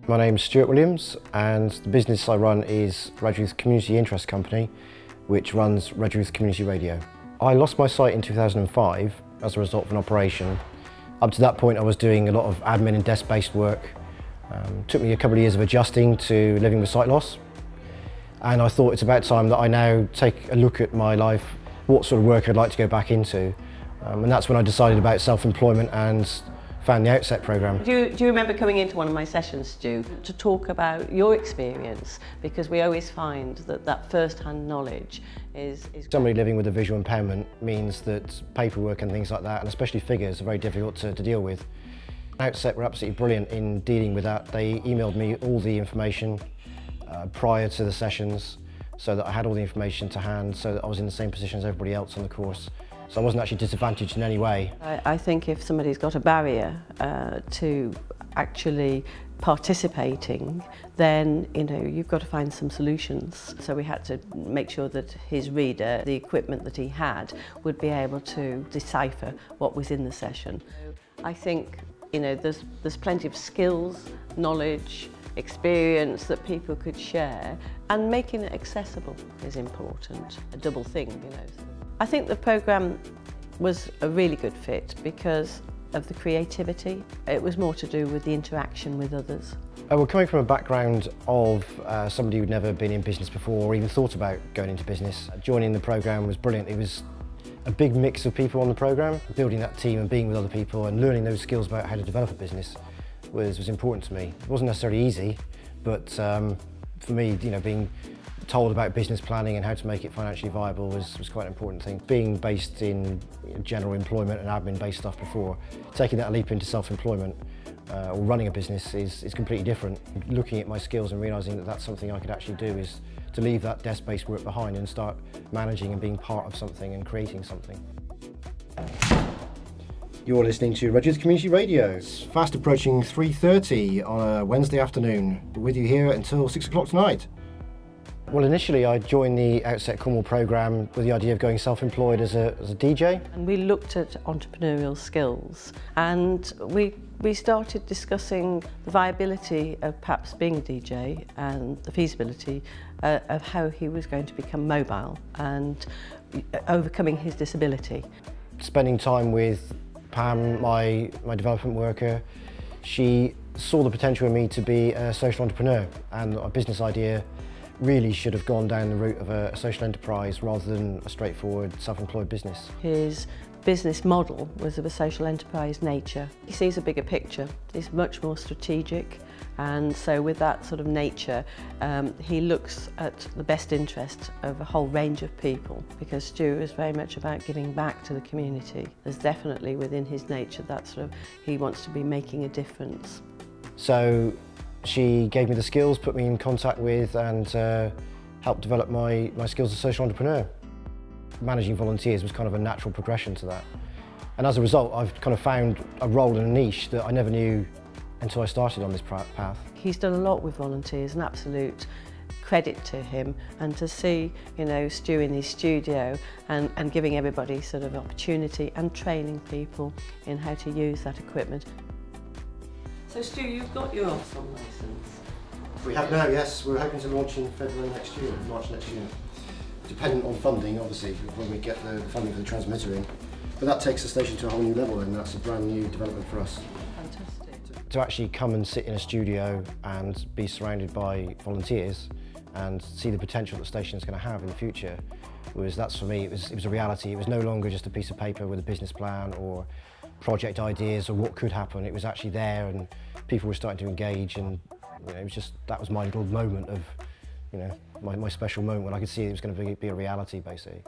My name's Stu Williams, and the business I run is Redruth Community Interest Company, which runs Redruth Community Radio. I lost my sight in 2005 as a result of an operation. Up to that point I was doing a lot of admin and desk-based work. It took me a couple of years of adjusting to living with sight loss, and I thought it's about time that I now take a look at my life, what sort of work I'd like to go back into, and that's when I decided about self-employment and found the Outset programme. Do you remember coming into one of my sessions, Stu, to talk about your experience? Because we always find that that first-hand knowledge is Somebody living with a visual impairment means that paperwork and things like that, and especially figures, are very difficult to deal with. Outset were absolutely brilliant in dealing with that. They emailed me all the information prior to the sessions, so that I had all the information to hand, so that I was in the same position as everybody else on the course. So I wasn't actually disadvantaged in any way. I think if somebody's got a barrier to actually participating, then you've got to find some solutions. So we had to make sure that his reader, the equipment that he had, would be able to decipher what was in the session. I think there's plenty of skills, knowledge, experience that people could share, and making it accessible is important. A double thing, I think the programme was a really good fit because of the creativity. It was more to do with the interaction with others. Well, coming from a background of somebody who'd never been in business before or even thought about going into business, joining the programme was brilliant. It was a big mix of people on the programme. Building that team and being with other people and learning those skills about how to develop a business was important to me. It wasn't necessarily easy, but for me, being told about business planning and how to make it financially viable was quite an important thing. Being based in general employment and admin-based stuff before, taking that leap into self-employment or running a business is completely different. Looking at my skills and realising that that's something I could actually do is to leave that desk-based work behind and start managing and being part of something and creating something. You're listening to Redruth Community Radio. It's fast approaching 3:30 on a Wednesday afternoon. We're with you here until 6 o'clock tonight. Well, initially I joined the Outset Cornwall programme with the idea of going self-employed as a DJ. And we looked at entrepreneurial skills, and we started discussing the viability of perhaps being a DJ and the feasibility of how he was going to become mobile and overcoming his disability. Spending time with Pam, my development worker, she saw the potential in me to be a social entrepreneur, and a business idea really should have gone down the route of a social enterprise rather than a straightforward self-employed business. His business model was of a social enterprise nature. He sees a bigger picture, he's much more strategic, and so with that sort of nature he looks at the best interest of a whole range of people, because Stu is very much about giving back to the community. There's definitely within his nature that he wants to be making a difference. So she gave me the skills, put me in contact with, and helped develop my skills as a social entrepreneur. Managing volunteers was kind of a natural progression to that. And as a result, I've kind of found a role in a niche that I never knew until I started on this path. He's done a lot with volunteers, an absolute credit to him, and to see Stu in his studio and giving everybody sort of opportunity and training people in how to use that equipment. So Stu, you've got your OFSOM licence? We have now, yes. We're hoping to launch in February next year, March next year. Dependent on funding, obviously, when we get the funding for the transmitter in. But that takes the station to a whole new level, and that's a brand new development for us. Fantastic. To actually come and sit in a studio and be surrounded by volunteers and see the potential that the station is going to have in the future, that's for me, it was a reality. It was no longer just a piece of paper with a business plan or project ideas or what could happen. It was actually there, and people were starting to engage, and it was just, that was my little moment of, my special moment when I could see it was going to be a reality, basically.